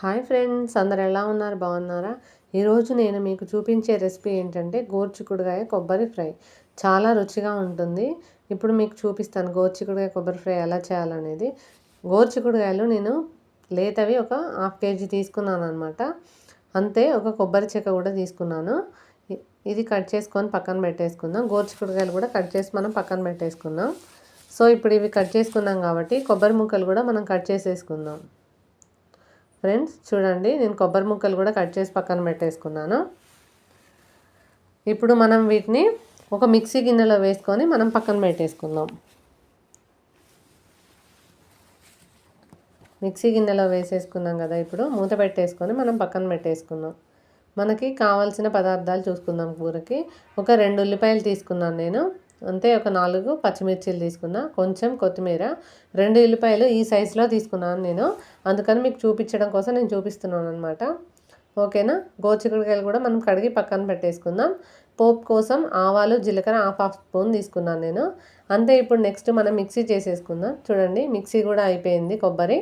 Hi friends, అందరు ఎలా ఉన్నారు? బాగున్నారా? ఈరోజు నేను మీకు చూపించే రెసిపీ ఏంటంటే గోరుచిక్కుడుకాయ కొబ్బరి ఫ్రై. చాలా రుచిగా ఉంటుంది. ఇప్పుడు మీకు చూపిస్తాను గోరుచిక్కుడుకాయ కొబ్బరి ఫ్రై ఎలా చేయాలనేది. గోరుచిక్కుడుకాయలు నేను లేతవి ఒక హాఫ్ కేజీ తీసుకున్నాను అనమాట. అంతే, ఒక కొబ్బరి చెక్క కూడా తీసుకున్నాను. ఇది కట్ చేసుకొని పక్కన పెట్టేసుకుందాం. గోరుచిక్కుడుకాయలు కూడా కట్ చేసి మనం పక్కన పెట్టేసుకుందాం. సో ఇప్పుడు ఇవి కట్ చేసుకున్నాం కాబట్టి కొబ్బరి ముక్కలు కూడా మనం కట్ చేసేసుకుందాం. ఫ్రెండ్స్ చూడండి, నేను కొబ్బరి ముక్కలు కూడా కట్ చేసి పక్కన పెట్టేసుకున్నాను. ఇప్పుడు మనం వీటిని ఒక మిక్సీ గిన్నెలో వేసుకొని మనం పక్కన పెట్టేసుకుందాం. మిక్సీ గిన్నెలో వేసేసుకున్నాం కదా, ఇప్పుడు మూత పెట్టేసుకొని మనం పక్కన పెట్టేసుకుందాం. మనకి కావాల్సిన పదార్థాలు చూసుకుందాం. కూరకి ఒక 2 ఉల్లిపాయలు తీసుకున్నాను నేను. అంతే, ఒక 4 పచ్చిమిర్చీలు తీసుకున్నా, కొంచెం కొత్తిమీర, 2 ఉల్లిపాయలు ఈ సైజులో తీసుకున్నాను నేను. అందుకని మీకు చూపించడం కోసం నేను చూపిస్తున్నాను అనమాట. ఓకేనా? గోరుచిక్కుడుకాయలు కూడా మనం కడిగి పక్కన పెట్టేసుకుందాం. పోపు కోసం ఆవాలు, జీలకర్ర హాఫ్ స్పూన్ తీసుకున్నాను నేను. అంతే, ఇప్పుడు నెక్స్ట్ మనం మిక్సీ చేసేసుకుందాం. చూడండి, మిక్సీ కూడా అయిపోయింది కొబ్బరి.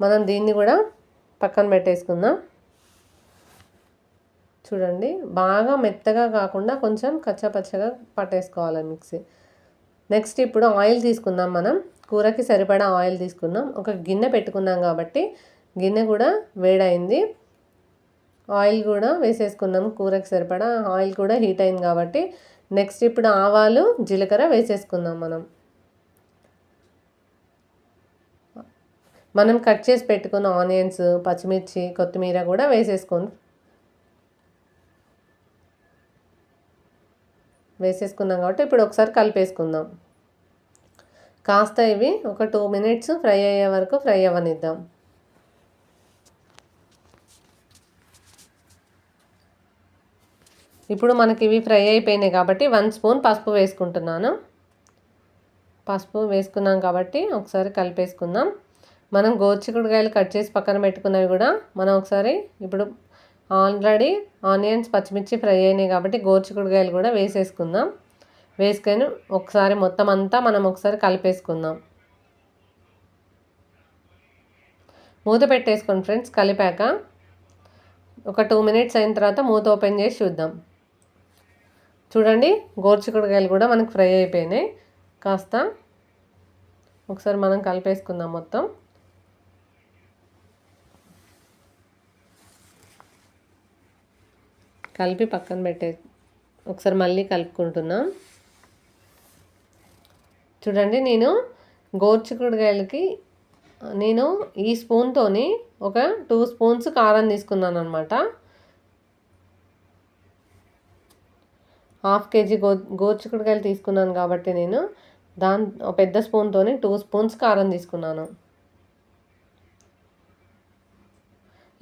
మనం దీన్ని కూడా పక్కన పెట్టేసుకుందాం. చూడండి, బాగా మెత్తగా కాకుండా కొంచెం కచ్చాపచ్చగా పట్టేసుకోవాలి మిక్సీ. నెక్స్ట్ ఇప్పుడు ఆయిల్ తీసుకుందాం. మనం కూరకి సరిపడా ఆయిల్ తీసుకుందాం. ఒక గిన్నె పెట్టుకున్నాం కాబట్టి గిన్నె కూడా వేడైంది. ఆయిల్ కూడా వేసేసుకున్నాం. కూరకి సరిపడా ఆయిల్ కూడా హీట్ అయింది కాబట్టి నెక్స్ట్ ఇప్పుడు ఆవాలు, జీలకర్ర వేసేసుకుందాం. మనం కట్ చేసి పెట్టుకున్న ఆనియన్స్, పచ్చిమిర్చి, కొత్తిమీర కూడా వేసేసుకున్నాం కాబట్టి ఇప్పుడు ఒకసారి కలిపేసుకుందాం. కాస్త ఇవి ఒక 2 మినిట్స్ ఫ్రై అయ్యే వరకు ఫ్రై అవ్వనిద్దాం. ఇప్పుడు మనకి ఇవి ఫ్రై అయిపోయినాయి కాబట్టి 1 స్పూన్ పసుపు వేసుకుంటున్నాను. పసుపు వేసుకున్నాం కాబట్టి ఒకసారి కలిపేసుకుందాం. మనం గోరుచిక్కుడుకాయలు కట్ చేసి పక్కన పెట్టుకున్నవి కూడా మనం ఒకసారి ఇప్పుడు ఆల్రెడీ ఆనియన్స్, పచ్చిమిర్చి ఫ్రై అయినాయి కాబట్టి గోరుచిక్కుడుకాయలు కూడా వేసేసుకుందాం. వేసుకొని ఒకసారి మొత్తం అంతా మనం ఒకసారి కలిపేసుకుందాం. మూత పెట్టేసుకోండి ఫ్రెండ్స్. కలిపాక ఒక 2 మినిట్స్ అయిన తర్వాత మూత ఓపెన్ చేసి చూద్దాం. చూడండి, గోరుచిక్కుడుకాయలు కూడా మనకు ఫ్రై అయిపోయినాయి. కాస్త ఒకసారి మనం కలిపేసుకుందాం. మొత్తం కలిపి పక్కన ఒకసారి మళ్ళీ కలుపుకుంటున్నాం. చూడండి, నేను గోరుచిక్కుడుకాయలకి ఈ స్పూన్తోని ఒక 2 స్పూన్స్ కారం తీసుకున్నాను అనమాట. హాఫ్ కేజీ గోరుచిక్కుడుకాయలు తీసుకున్నాను కాబట్టి నేను పెద్ద స్పూన్తోని 2 స్పూన్స్ కారం తీసుకున్నాను.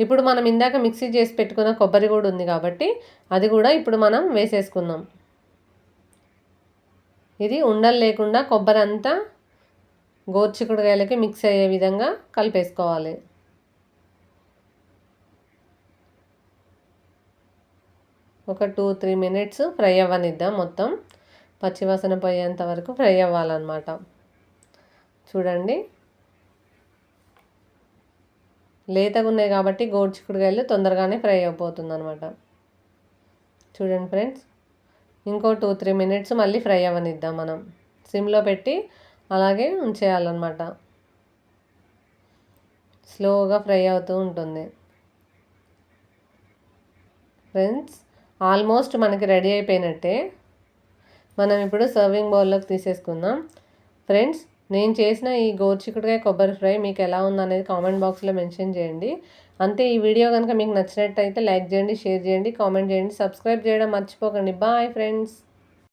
ఇప్పుడు మనం ఇందాక మిక్సీ చేసి పెట్టుకున్న కొబ్బరి కూడా ఉంది కాబట్టి అది కూడా ఇప్పుడు మనం వేసేసుకుందాం. ఇది ఉండలు లేకుండా కొబ్బరి అంతా గోరుచిక్కుడుకాయలకి మిక్స్ అయ్యే విధంగా కలిపేసుకోవాలి. ఒక 2-3 మినిట్స్ ఫ్రై అవ్వనిద్దాం. మొత్తం పచ్చివాసన పోయేంత వరకు ఫ్రై అవ్వాలన్నమాట. చూడండి, లేతగా ఉన్నాయి కాబట్టి గోరుచిక్కుడుకాయలు తొందరగానే ఫ్రై అయిపోతుంది అనమాట. చూడండి ఫ్రెండ్స్, ఇంకో 2-3 మినిట్స్ మళ్ళీ ఫ్రై అవ్వనిద్దాం. మనం సిమ్లో పెట్టి అలాగే ఉంచేయాలన్నమాట. స్లోగా ఫ్రై అవుతూ ఉంటుంది. ఫ్రెండ్స్, ఆల్మోస్ట్ మనకి రెడీ అయిపోయినట్టే. మనం ఇప్పుడు సర్వింగ్ బౌల్లోకి తీసేసుకుందాం. ఫ్రెండ్స్, నేను చేసిన ఈ గోరుచిక్కుడుకాయ కొబ్బరి ఫ్రై మీకు ఎలా ఉందనేది కామెంట్ బాక్స్లో మెన్షన్ చేయండి. అంతే, ఈ వీడియో కనుక మీకు నచ్చినట్టయితే లైక్ చేయండి, షేర్ చేయండి, కామెంట్ చేయండి, సబ్స్క్రైబ్ చేయడం మర్చిపోకండి. Bye friends.